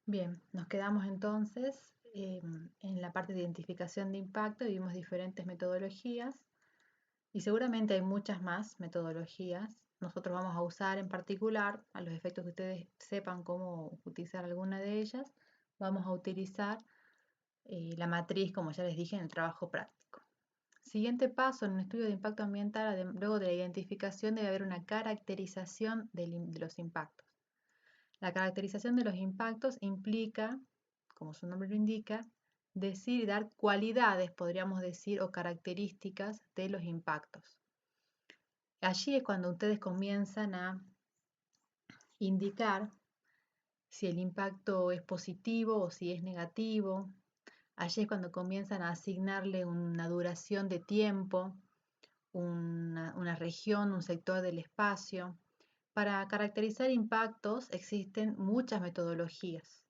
Bien, nos quedamos entonces en la parte de identificación de impacto y vimos diferentes metodologías y seguramente hay muchas más metodologías. Nosotros vamos a usar en particular, a los efectos que ustedes sepan cómo utilizar alguna de ellas, vamos a utilizar la matriz, como ya les dije, en el trabajo práctico. Siguiente paso en un estudio de impacto ambiental, luego de la identificación debe haber una caracterización de los impactos. La caracterización de los impactos implica, como su nombre lo indica, decir y dar cualidades, podríamos decir, o características de los impactos. Allí es cuando ustedes comienzan a indicar si el impacto es positivo o si es negativo. Allí es cuando comienzan a asignarle una duración de tiempo, una región, un sector del espacio. Para caracterizar impactos existen muchas metodologías.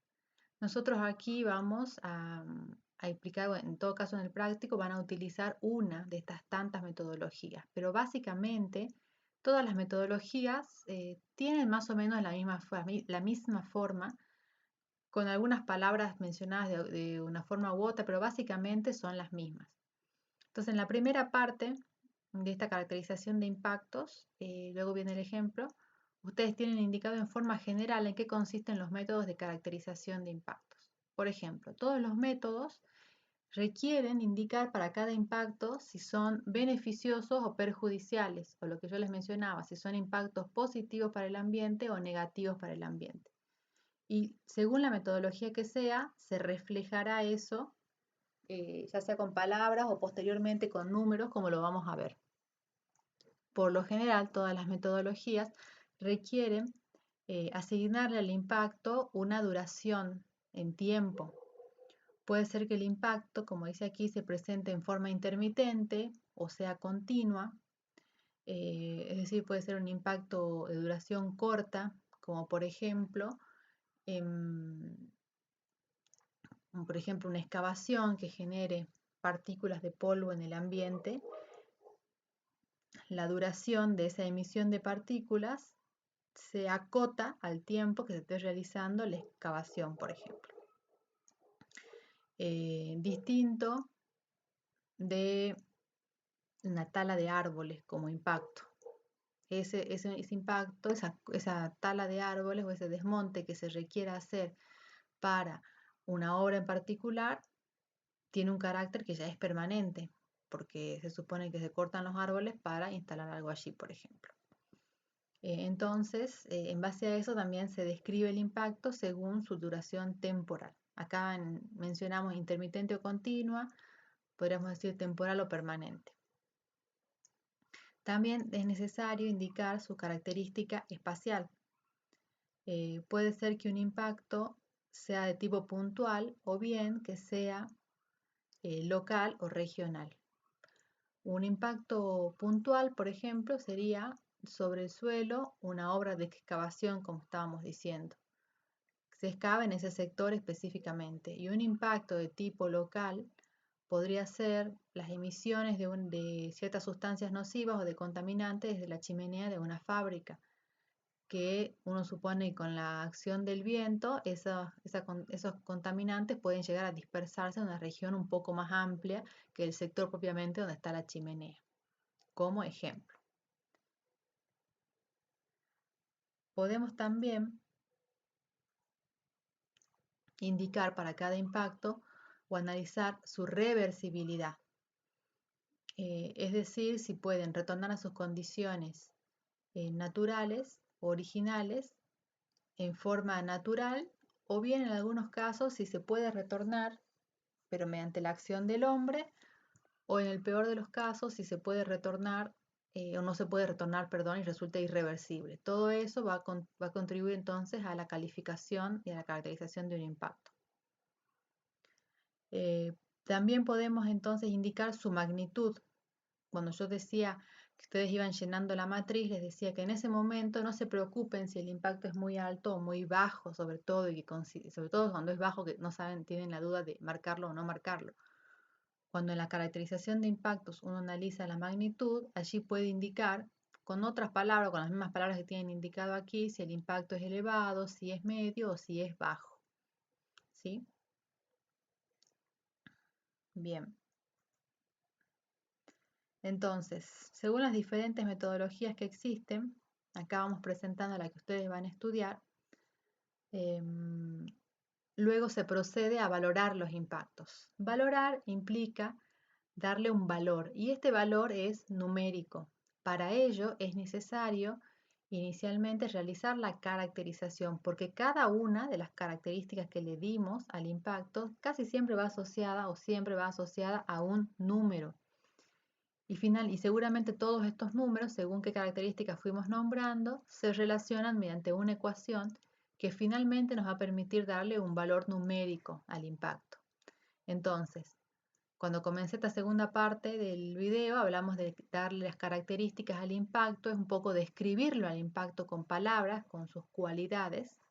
Nosotros aquí vamos a explicar, bueno, en todo caso en el práctico van a utilizar una de estas tantas metodologías, pero básicamente todas las metodologías tienen más o menos la misma forma, con algunas palabras mencionadas de una forma u otra, pero básicamente son las mismas. Entonces, en la primera parte de esta caracterización de impactos, luego viene el ejemplo, ustedes tienen indicado en forma general en qué consisten los métodos de caracterización de impactos. Por ejemplo, todos los métodos requieren indicar para cada impacto si son beneficiosos o perjudiciales, o lo que yo les mencionaba, si son impactos positivos para el ambiente o negativos para el ambiente. Y según la metodología que sea, se reflejará eso, ya sea con palabras o posteriormente con números, como lo vamos a ver. Por lo general, todas las metodologías requieren asignarle al impacto una duración en tiempo. Puede ser que el impacto, como dice aquí, se presente en forma intermitente o sea continua, es decir, puede ser un impacto de duración corta, como por ejemplo, una excavación que genere partículas de polvo en el ambiente. La duración de esa emisión de partículas se acota al tiempo que se esté realizando la excavación, por ejemplo. Distinto de una tala de árboles como impacto. Ese impacto, esa tala de árboles o ese desmonte que se requiera hacer para una obra en particular, tiene un carácter que ya es permanente, porque se supone que se cortan los árboles para instalar algo allí, por ejemplo. Entonces, en base a eso también se describe el impacto según su duración temporal. Acá mencionamos intermitente o continua, podríamos decir temporal o permanente. También es necesario indicar su característica espacial. Puede ser que un impacto sea de tipo puntual o bien que sea local o regional. Un impacto puntual, por ejemplo, sería sobre el suelo una obra de excavación, como estábamos diciendo. Se excava en ese sector específicamente. Y un impacto de tipo local podría ser las emisiones de ciertas sustancias nocivas o de contaminantes desde la chimenea de una fábrica, que uno supone que con la acción del viento esos contaminantes pueden llegar a dispersarse en una región un poco más amplia que el sector propiamente donde está la chimenea, como ejemplo. Podemos también indicar para cada impacto o analizar su reversibilidad, es decir, si pueden retornar a sus condiciones naturales o originales en forma natural, o bien en algunos casos si se puede retornar, pero mediante la acción del hombre, o en el peor de los casos si se puede retornar o no se puede retornar, perdón, y resulta irreversible. Todo eso va a contribuir entonces a la calificación y a la caracterización de un impacto. También podemos entonces indicar su magnitud. Cuando yo decía que ustedes iban llenando la matriz, les decía que en ese momento no se preocupen si el impacto es muy alto o muy bajo, sobre todo, sobre todo cuando es bajo, que no saben, tienen la duda de marcarlo o no marcarlo. Cuando en la caracterización de impactos uno analiza la magnitud, allí puede indicar con otras palabras, con las mismas palabras que tienen indicado aquí, si el impacto es elevado, si es medio o si es bajo. ¿sí? Bien. Entonces, según las diferentes metodologías que existen, acá vamos presentando la que ustedes van a estudiar, luego se procede a valorar los impactos. Valorar implica darle un valor y este valor es numérico. Para ello es necesario inicialmente realizar la caracterización porque cada una de las características que le dimos al impacto casi siempre va asociada o siempre va asociada a un número. Y seguramente todos estos números, según qué características fuimos nombrando, se relacionan mediante una ecuación que finalmente nos va a permitir darle un valor numérico al impacto. Entonces, cuando comencé esta segunda parte del video, hablamos de darle las características al impacto, es un poco describirlo al impacto con palabras, con sus cualidades.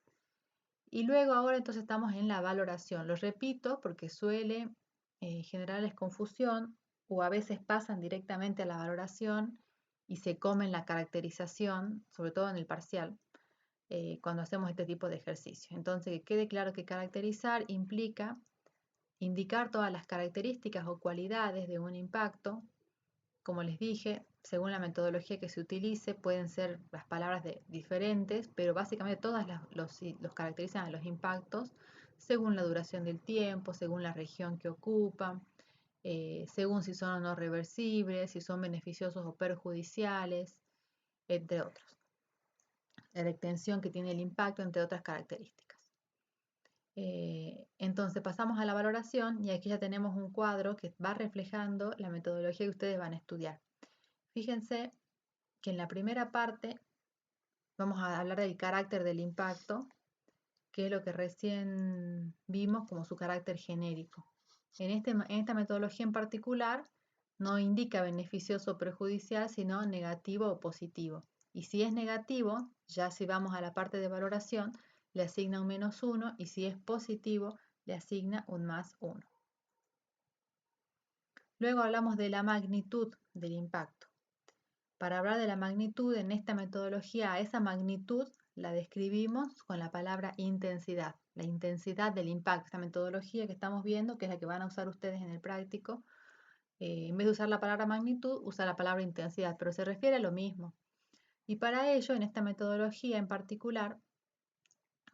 Y luego ahora entonces estamos en la valoración. Lo repito porque suele generarles confusión o a veces pasan directamente a la valoración y se comen la caracterización, sobre todo en el parcial, cuando hacemos este tipo de ejercicio. Entonces, que quede claro que caracterizar implica indicar todas las características o cualidades de un impacto. Como les dije, según la metodología que se utilice, pueden ser las palabras diferentes, pero básicamente todas los caracterizan a los impactos según la duración del tiempo, según la región que ocupan, según si son o no reversibles, si son beneficiosos o perjudiciales, entre otros. La extensión que tiene el impacto, entre otras características. Entonces pasamos a la valoración y aquí ya tenemos un cuadro que va reflejando la metodología que ustedes van a estudiar. Fíjense que en la primera parte vamos a hablar del carácter del impacto, que es lo que recién vimos como su carácter genérico. En esta metodología en particular no indica beneficioso o perjudicial, sino negativo o positivo. Y si es negativo, ya si vamos a la parte de valoración, le asigna un -1 y si es positivo, le asigna un +1. Luego hablamos de la magnitud del impacto. Para hablar de la magnitud en esta metodología, a esa magnitud la describimos con la palabra intensidad, la intensidad del impacto, esta metodología que estamos viendo, que es la que van a usar ustedes en el práctico. En vez de usar la palabra magnitud, usa la palabra intensidad, pero se refiere a lo mismo. Y para ello, en esta metodología en particular,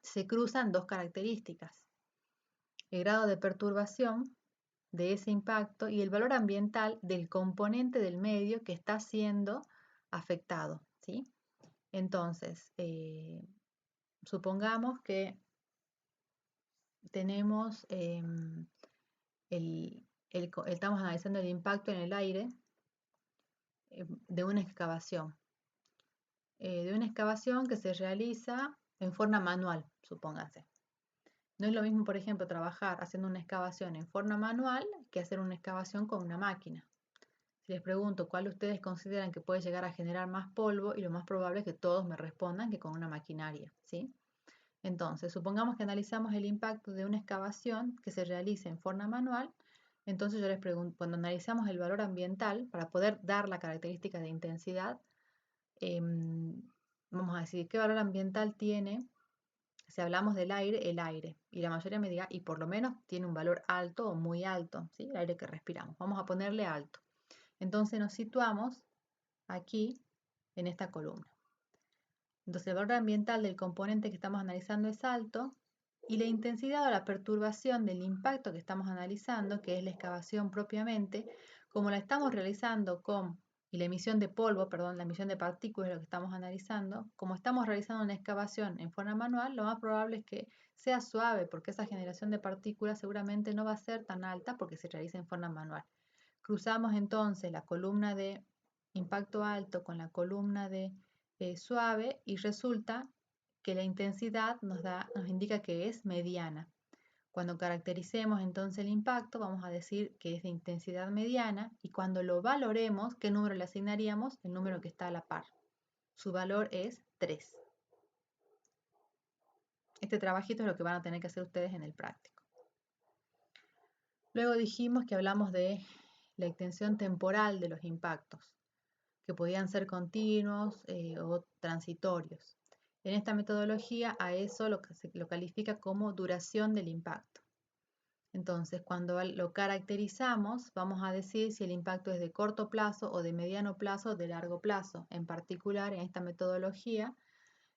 se cruzan dos características: el grado de perturbación de ese impacto y el valor ambiental del componente del medio que está siendo afectado, ¿sí? Entonces, supongamos que tenemos estamos analizando el impacto en el aire de una excavación. De una excavación que se realiza en forma manual, supóngase. No es lo mismo, por ejemplo, trabajar haciendo una excavación en forma manual que hacer una excavación con una máquina. Si les pregunto cuál ustedes consideran que puede llegar a generar más polvo, y lo más probable es que todos me respondan que con una maquinaria, ¿sí? Entonces, supongamos que analizamos el impacto de una excavación que se realice en forma manual. Entonces yo les pregunto, cuando analizamos el valor ambiental, para poder dar la característica de intensidad, vamos a decir, ¿qué valor ambiental tiene? Si hablamos del aire, el aire. Y la mayoría me diga, y por lo menos tiene un valor alto o muy alto, ¿sí? El aire que respiramos. Vamos a ponerle alto. Entonces nos situamos aquí en esta columna. Entonces el valor ambiental del componente que estamos analizando es alto y la intensidad o la perturbación del impacto que estamos analizando, que es la excavación propiamente, como la estamos realizando y la emisión de polvo, perdón, la emisión de partículas es lo que estamos analizando, como estamos realizando una excavación en forma manual, lo más probable es que sea suave porque esa generación de partículas seguramente no va a ser tan alta porque se realiza en forma manual. Cruzamos entonces la columna de impacto alto con la columna de suave y resulta que la intensidad nos indica que es mediana. Cuando caractericemos entonces el impacto, vamos a decir que es de intensidad mediana y cuando lo valoremos, ¿qué número le asignaríamos? El número que está a la par. Su valor es 3. Este trabajito es lo que van a tener que hacer ustedes en el práctico. Luego dijimos que hablamos de la extensión temporal de los impactos, que podían ser continuos o transitorios. En esta metodología a eso lo califica como duración del impacto. Entonces, cuando lo caracterizamos, vamos a decir si el impacto es de corto plazo o de mediano plazo o de largo plazo. En particular, en esta metodología,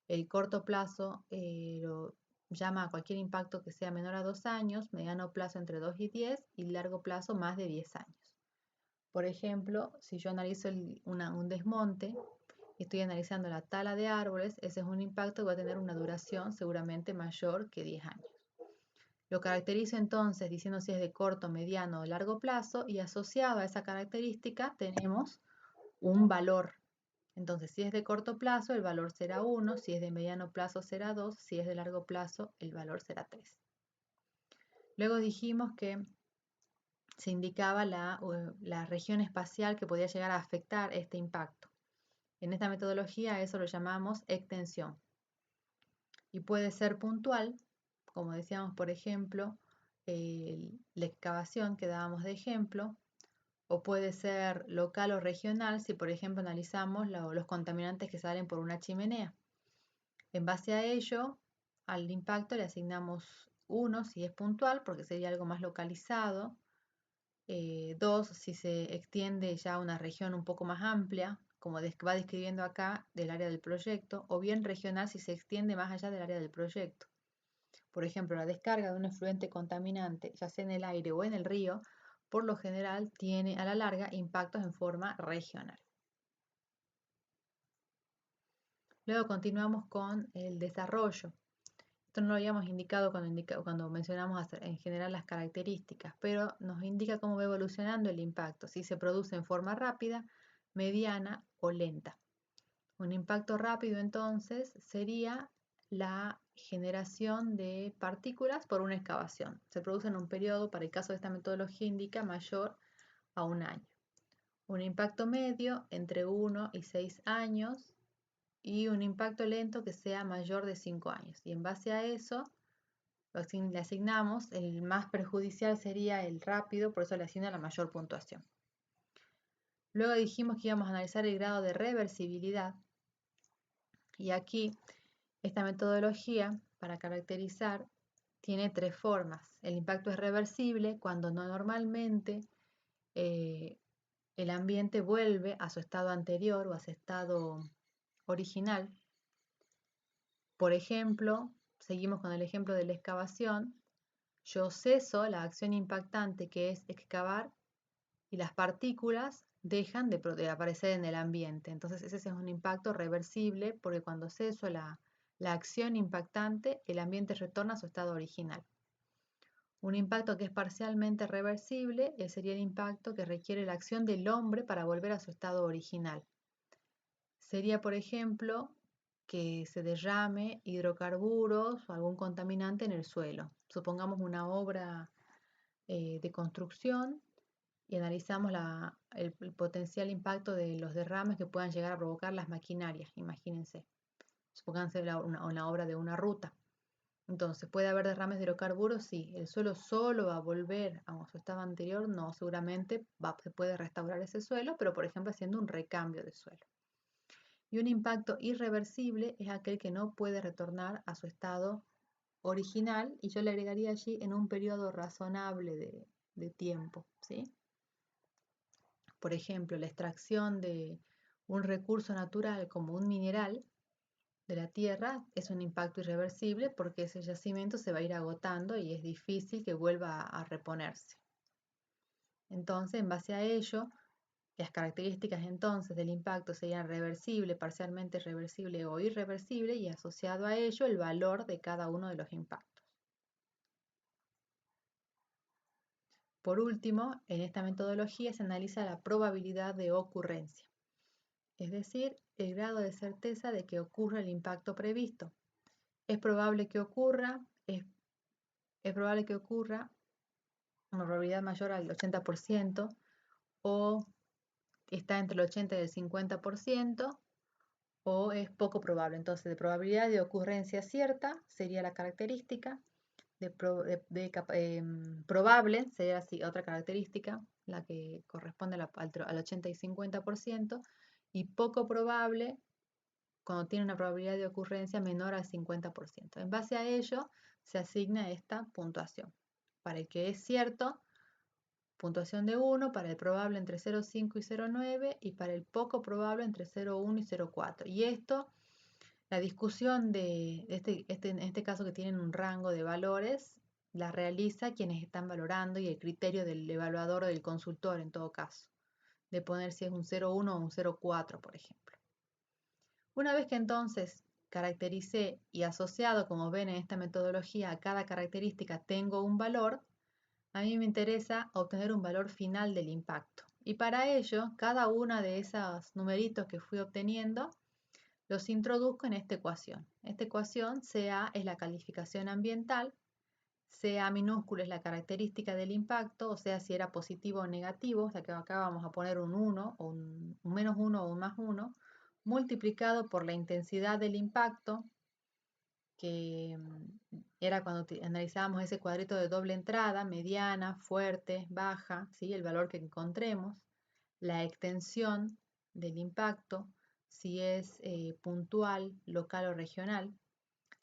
el corto plazo lo llama a cualquier impacto que sea menor a 2 años, mediano plazo entre 2 y 10 y largo plazo más de 10 años. Por ejemplo, si yo analizo un desmonte y estoy analizando la tala de árboles, ese es un impacto que va a tener una duración seguramente mayor que 10 años. Lo caracterizo entonces diciendo si es de corto, mediano o largo plazo y asociado a esa característica tenemos un valor. Entonces, si es de corto plazo, el valor será 1, si es de mediano plazo será 2, si es de largo plazo, el valor será 3. Luego dijimos que se indicaba la región espacial que podía llegar a afectar este impacto. En esta metodología eso lo llamamos extensión. Y puede ser puntual, como decíamos, por ejemplo, la excavación que dábamos de ejemplo, o puede ser local o regional si, por ejemplo, analizamos los contaminantes que salen por una chimenea. En base a ello, al impacto le asignamos 1 si es puntual, porque sería algo más localizado, 2 si se extiende ya a una región un poco más amplia, como va describiendo acá, del área del proyecto, o bien regional si se extiende más allá del área del proyecto. Por ejemplo, la descarga de un efluente contaminante, ya sea en el aire o en el río, por lo general tiene a la larga impactos en forma regional. Luego continuamos con el desarrollo. Esto no lo habíamos indicado cuando mencionamos en general las características, pero nos indica cómo va evolucionando el impacto, si se produce en forma rápida, mediana o lenta. Un impacto rápido entonces sería la generación de partículas por una excavación. Se produce en un periodo, para el caso de esta metodología indica mayor a un año. Un impacto medio entre 1 y 6 años y un impacto lento que sea mayor de 5 años. Y en base a eso le asignamos, el más perjudicial sería el rápido, por eso le asigna la mayor puntuación. Luego dijimos que íbamos a analizar el grado de reversibilidad. Y aquí, esta metodología, para caracterizar, tiene 3 formas. El impacto es reversible cuando no normalmente el ambiente vuelve a su estado anterior o a su estado original. Por ejemplo, seguimos con el ejemplo de la excavación. Yo ceso la acción impactante que es excavar y las partículas dejan de aparecer en el ambiente. Entonces ese es un impacto reversible porque cuando ceso la acción impactante, el ambiente retorna a su estado original. Un impacto que es parcialmente reversible sería el impacto que requiere la acción del hombre para volver a su estado original. Sería, por ejemplo, que se derrame hidrocarburos o algún contaminante en el suelo. Supongamos una obra de construcción y analizamos el potencial impacto de los derrames que puedan llegar a provocar las maquinarias, imagínense. Supónganse una obra de una ruta. Entonces, ¿puede haber derrames de hidrocarburos? Sí. ¿El suelo solo va a volver a su estado anterior? No, seguramente se puede restaurar ese suelo, pero por ejemplo haciendo un recambio de suelo. Y un impacto irreversible es aquel que no puede retornar a su estado original, y yo le agregaría allí en un periodo razonable de tiempo, ¿sí? Por ejemplo, la extracción de un recurso natural como un mineral de la tierra es un impacto irreversible porque ese yacimiento se va a ir agotando y es difícil que vuelva a reponerse. Entonces, en base a ello, las características entonces del impacto serían reversible, parcialmente reversible o irreversible, y asociado a ello el valor de cada uno de los impactos. Por último, en esta metodología se analiza la probabilidad de ocurrencia, es decir, el grado de certeza de que ocurra el impacto previsto. Es probable que ocurra, es probable que ocurra una probabilidad mayor al 80% o está entre el 80 y el 50%, o es poco probable. Entonces, de probabilidad de ocurrencia cierta sería la característica, probable sería así, otra característica, la que corresponde al 80 y 50%, y poco probable cuando tiene una probabilidad de ocurrencia menor al 50%. En base a ello se asigna esta puntuación. Para el que es cierto, puntuación de 1, para el probable entre 0,5 y 0,9 y para el poco probable entre 0,1 y 0,4. Y esto, la discusión en este caso que tienen un rango de valores, la realiza quienes están valorando y el criterio del evaluador o del consultor en todo caso, de poner si es un 0,1 o un 0,4, por ejemplo. Una vez que entonces caractericé y asociado, como ven en esta metodología, a cada característica tengo un valor, a mí me interesa obtener un valor final del impacto. Y para ello, cada una de esos numeritos que fui obteniendo, los introduzco en esta ecuación. Esta ecuación, CA es la calificación ambiental, CA minúsculo es la característica del impacto, o sea, si era positivo o negativo, o sea que acá vamos a poner un 1 o un menos 1 o un más 1, multiplicado por la intensidad del impacto, que era cuando analizábamos ese cuadrito de doble entrada, mediana, fuerte, baja, ¿sí? El valor que encontremos, la extensión del impacto, si es puntual, local o regional,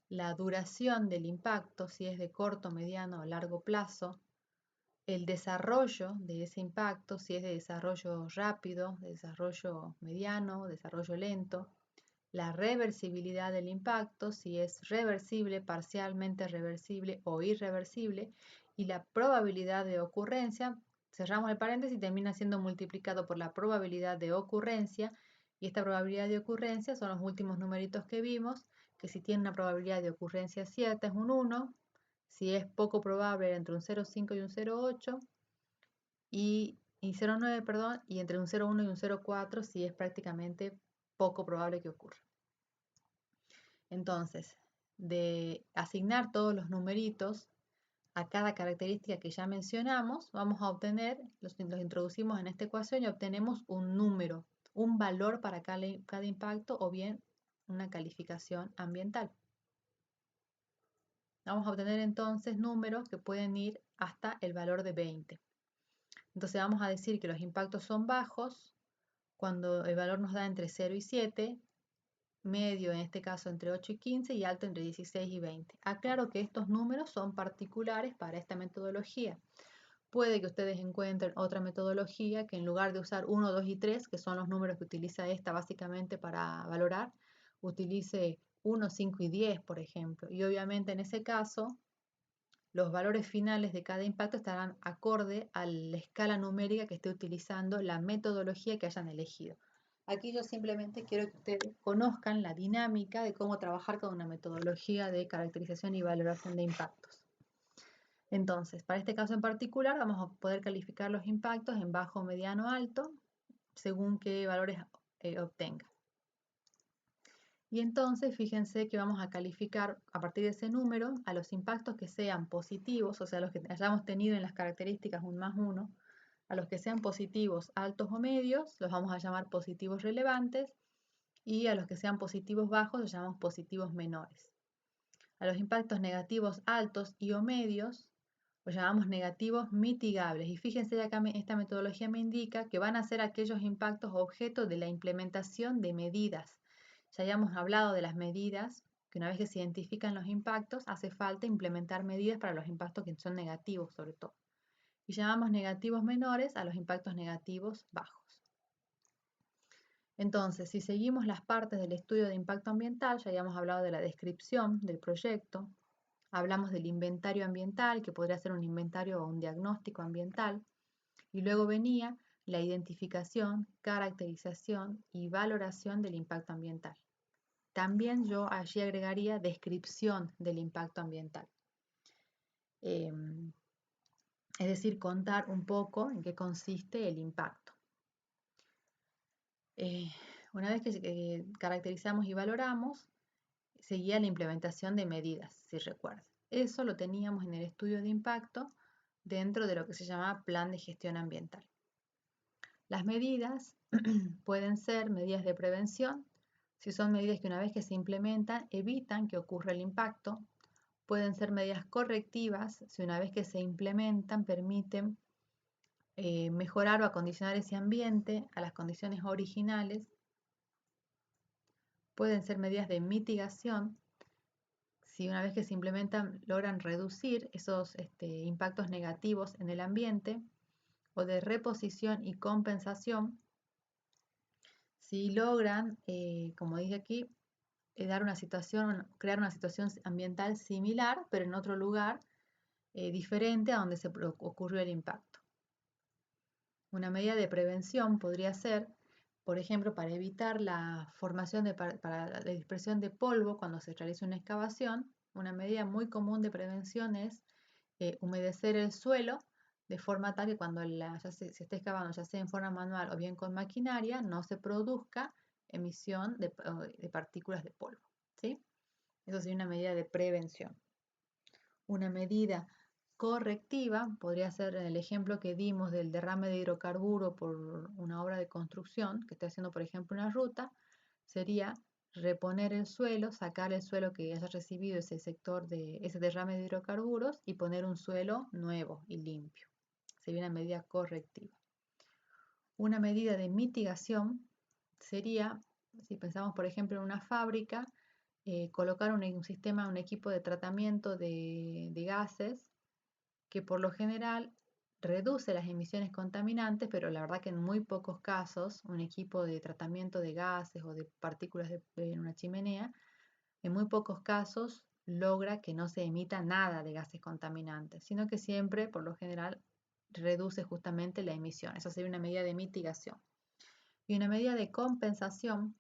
la duración del impacto, si es de corto, mediano o largo plazo, el desarrollo de ese impacto, si es de desarrollo rápido, de desarrollo mediano, desarrollo lento, la reversibilidad del impacto, si es reversible, parcialmente reversible o irreversible, y la probabilidad de ocurrencia, cerramos el paréntesis y termina siendo multiplicado por la probabilidad de ocurrencia, y esta probabilidad de ocurrencia son los últimos numeritos que vimos, que si tiene una probabilidad de ocurrencia cierta es un 1, si es poco probable entre un 0,5 y un 0,8, y 0,9, perdón, y entre un 0,1 y un 0,4 si es prácticamente poco probable que ocurra. Entonces, de asignar todos los numeritos a cada característica que ya mencionamos, vamos a obtener, los introducimos en esta ecuación y obtenemos un número, un valor para cada impacto o bien una calificación ambiental. Vamos a obtener entonces números que pueden ir hasta el valor de 20. Entonces vamos a decir que los impactos son bajos cuando el valor nos da entre 0 y 7, medio en este caso entre 8 y 15 y alto entre 16 y 20. Aclaro que estos números son particulares para esta metodología. Puede que ustedes encuentren otra metodología que en lugar de usar 1, 2 y 3, que son los números que utiliza esta básicamente para valorar, utilice 1, 5 y 10, por ejemplo. Y obviamente en ese caso, los valores finales de cada impacto estarán acorde a la escala numérica que esté utilizando la metodología que hayan elegido. Aquí yo simplemente quiero que ustedes conozcan la dinámica de cómo trabajar con una metodología de caracterización y valoración de impactos. Entonces, para este caso en particular, vamos a poder calificar los impactos en bajo, mediano, alto, según qué valores obtenga. Y entonces, fíjense que vamos a calificar a partir de ese número a los impactos que sean positivos, o sea, los que hayamos tenido en las características un más 1, a los que sean positivos altos o medios, los vamos a llamar positivos relevantes, y a los que sean positivos bajos los llamamos positivos menores. A los impactos negativos altos y o medios los llamamos negativos mitigables. Y fíjense, acá esta metodología me indica que van a ser aquellos impactos objeto de la implementación de medidas. Ya habíamos hablado de las medidas, que una vez que se identifican los impactos, hace falta implementar medidas para los impactos que son negativos sobre todo. Y llamamos negativos menores a los impactos negativos bajos. Entonces, si seguimos las partes del estudio de impacto ambiental, ya habíamos hablado de la descripción del proyecto, hablamos del inventario ambiental, que podría ser un inventario o un diagnóstico ambiental, y luego venía la identificación, caracterización y valoración del impacto ambiental. También yo allí agregaría descripción del impacto ambiental. Es decir, contar un poco en qué consiste el impacto. Una vez que caracterizamos y valoramos, seguía la implementación de medidas, si recuerdan. Eso lo teníamos en el estudio de impacto dentro de lo que se llama plan de gestión ambiental. Las medidas pueden ser medidas de prevención, si son medidas que una vez que se implementan evitan que ocurra el impacto. Pueden ser medidas correctivas, si una vez que se implementan permiten mejorar o acondicionar ese ambiente a las condiciones originales. Pueden ser medidas de mitigación, Si una vez que se implementan logran reducir esos impactos negativos en el ambiente o de reposición y compensación, si logran, como dije aquí, crear una situación ambiental similar, pero en otro lugar diferente a donde se ocurrió el impacto. Una medida de prevención podría ser, por ejemplo, para evitar la formación para la dispersión de polvo cuando se realiza una excavación. Una medida muy común de prevención es humedecer el suelo de forma tal que cuando se esté excavando, ya sea en forma manual o bien con maquinaria, no se produzca emisión de partículas de polvo, ¿sí? Eso sería una medida de prevención. Una medida correctiva podría ser el ejemplo que dimos del derrame de hidrocarburo por una obra de construcción, que esté haciendo, por ejemplo, una ruta, sería reponer el suelo, sacar el suelo que haya recibido ese sector de ese derrame de hidrocarburos y poner un suelo nuevo y limpio. Sería una medida correctiva. Una medida de mitigación sería, si pensamos, por ejemplo, en una fábrica, colocar un sistema, un equipo de tratamiento de gases que por lo general reduce las emisiones contaminantes, pero la verdad que en muy pocos casos un equipo de tratamiento de gases o de partículas en una chimenea, en muy pocos casos logra que no se emita nada de gases contaminantes, sino que siempre, por lo general, reduce justamente la emisión. Esa sería una medida de mitigación. Y una medida de compensación,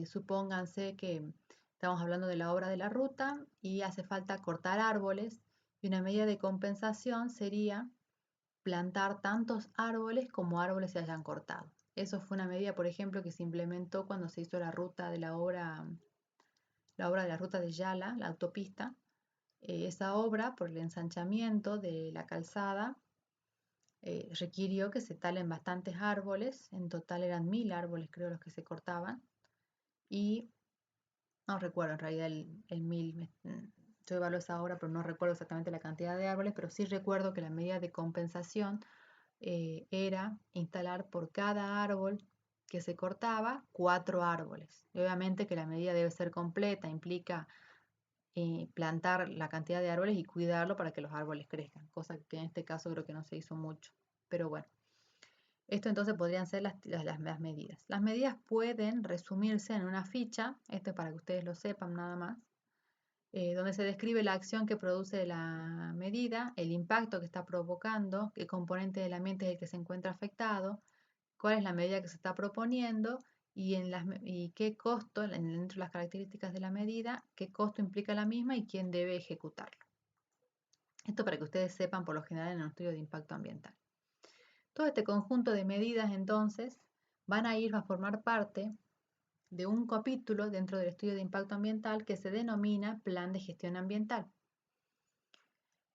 supónganse que estamos hablando de la obra de la ruta y hace falta cortar árboles, y una medida de compensación sería plantar tantos árboles como árboles se hayan cortado. Eso fue una medida, por ejemplo, que se implementó cuando se hizo la ruta de la obra de la ruta de Yala, la autopista. Esa obra, por el ensanchamiento de la calzada, requirió que se talen bastantes árboles. En total eran 1000 árboles, creo, los que se cortaban. Y no recuerdo en realidad el 1000. Yo evalué esa obra, pero no recuerdo exactamente la cantidad de árboles, pero sí recuerdo que la medida de compensación era instalar por cada árbol que se cortaba 4 árboles. Y obviamente que la medida debe ser completa, implica plantar la cantidad de árboles y cuidarlo para que los árboles crezcan, cosa que en este caso creo que no se hizo mucho. Pero bueno, esto entonces podrían ser las medidas. Las medidas pueden resumirse en una ficha, esto es para que ustedes lo sepan nada más, donde se describe la acción que produce la medida, el impacto que está provocando, qué componente del ambiente es el que se encuentra afectado, cuál es la medida que se está proponiendo y qué costo, dentro de las características de la medida, qué costo implica la misma y quién debe ejecutarlo. Esto para que ustedes sepan por lo general en un estudio de impacto ambiental. Todo este conjunto de medidas entonces van a ir a formar parte de un capítulo dentro del estudio de impacto ambiental que se denomina Plan de Gestión Ambiental.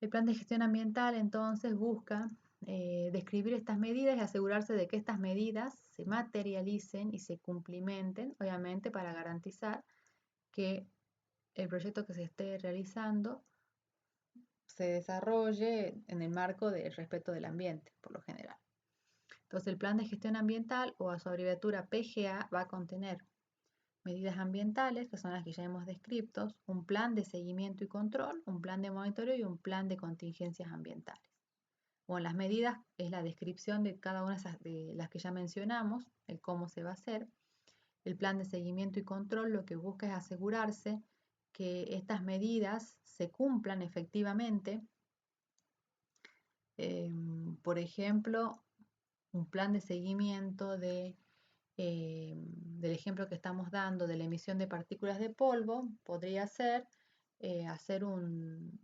El plan de gestión ambiental entonces busca describir estas medidas y asegurarse de que estas medidas se materialicen y se cumplimenten, obviamente para garantizar que el proyecto que se esté realizando se desarrolle en el marco del respeto del ambiente, por lo general. Entonces, el plan de gestión ambiental, o a su abreviatura PGA, va a contener medidas ambientales, que son las que ya hemos descrito, un plan de seguimiento y control, un plan de monitoreo y un plan de contingencias ambientales. Bueno, las medidas es la descripción de cada una de las que ya mencionamos, el cómo se va a hacer. El plan de seguimiento y control lo que busca es asegurarse que estas medidas se cumplan efectivamente. Por ejemplo, un plan de seguimiento del ejemplo que estamos dando de la emisión de partículas de polvo podría ser hacer un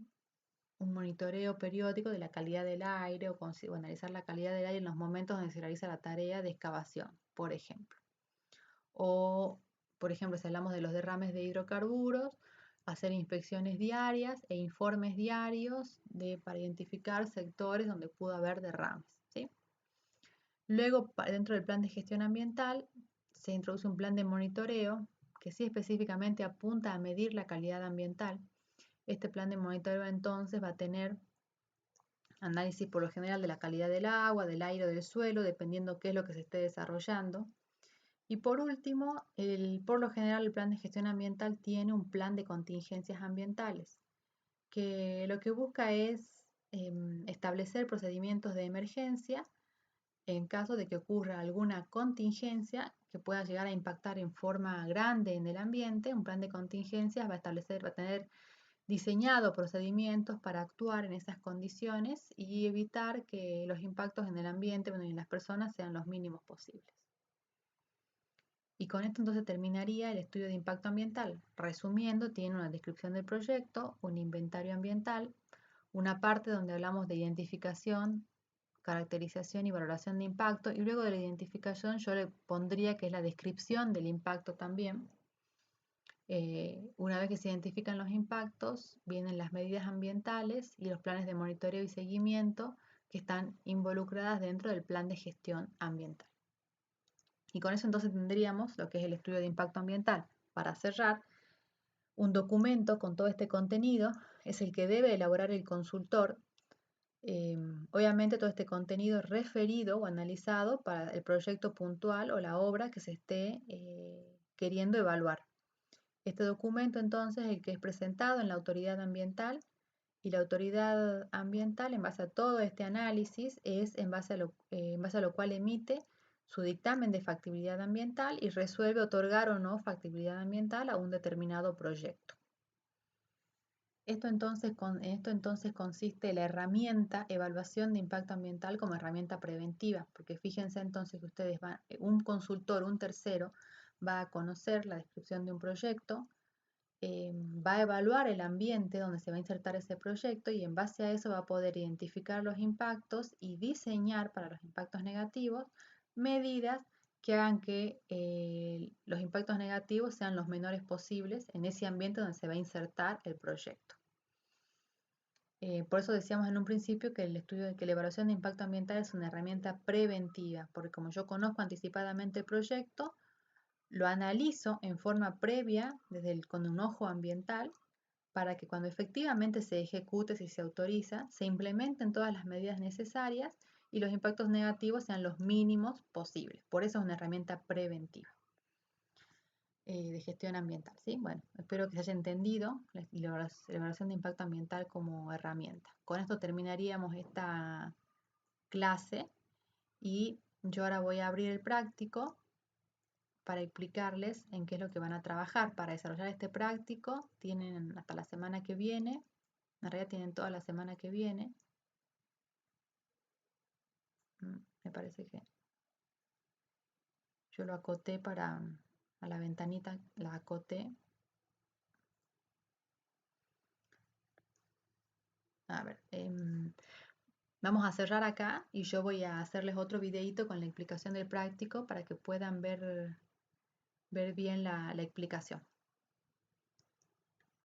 monitoreo periódico de la calidad del aire o analizar la calidad del aire en los momentos donde se realiza la tarea de excavación, por ejemplo. O, por ejemplo, si hablamos de los derrames de hidrocarburos, hacer inspecciones diarias e informes diarios para identificar sectores donde pudo haber derrames, ¿sí? Luego, dentro del plan de gestión ambiental, se introduce un plan de monitoreo que sí específicamente apunta a medir la calidad ambiental. Este plan de monitoreo entonces va a tener análisis por lo general de la calidad del agua, del aire o del suelo, dependiendo qué es lo que se esté desarrollando. Y por último, por lo general el plan de gestión ambiental tiene un plan de contingencias ambientales, que lo que busca es establecer procedimientos de emergencia en caso de que ocurra alguna contingencia que pueda llegar a impactar en forma grande en el ambiente. Un plan de contingencias va a tener diseñado procedimientos para actuar en esas condiciones y evitar que los impactos en el ambiente y en las personas sean los mínimos posibles. Y con esto entonces terminaría el estudio de impacto ambiental. Resumiendo, tiene una descripción del proyecto, un inventario ambiental, una parte donde hablamos de identificación, caracterización y valoración de impacto, y luego de la identificación yo le pondría que es la descripción del impacto también. Una vez que se identifican los impactos, vienen las medidas ambientales y los planes de monitoreo y seguimiento que están involucradas dentro del plan de gestión ambiental. Y con eso entonces tendríamos lo que es el estudio de impacto ambiental. Para cerrar, un documento con todo este contenido es el que debe elaborar el consultor. Obviamente todo este contenido es referido o analizado para el proyecto puntual o la obra que se esté queriendo evaluar. Este documento entonces es el que es presentado en la autoridad ambiental, y la autoridad ambiental, en base a todo este análisis, es en base a lo cual emite su dictamen de factibilidad ambiental y resuelve otorgar o no factibilidad ambiental a un determinado proyecto. En esto entonces consiste la herramienta evaluación de impacto ambiental como herramienta preventiva, porque fíjense entonces que un consultor, un tercero, va a conocer la descripción de un proyecto, va a evaluar el ambiente donde se va a insertar ese proyecto y en base a eso va a poder identificar los impactos y diseñar para los impactos negativos medidas que hagan que los impactos negativos sean los menores posibles en ese ambiente donde se va a insertar el proyecto. Por eso decíamos en un principio que la evaluación de impacto ambiental es una herramienta preventiva, porque como yo conozco anticipadamente el proyecto, lo analizo en forma previa con un ojo ambiental para que cuando efectivamente se ejecute, si se autoriza, se implementen todas las medidas necesarias y los impactos negativos sean los mínimos posibles. Por eso es una herramienta preventiva de gestión ambiental, ¿sí? Bueno, espero que se haya entendido la evaluación de impacto ambiental como herramienta. Con esto terminaríamos esta clase y yo ahora voy a abrir el práctico para explicarles en qué es lo que van a trabajar. Para desarrollar este práctico tienen hasta la semana que viene, en realidad tienen toda la semana que viene. Me parece que yo lo acoté a la ventanita, la acoté. A ver, vamos a cerrar acá y yo voy a hacerles otro videito con la explicación del práctico para que puedan ver bien la explicación.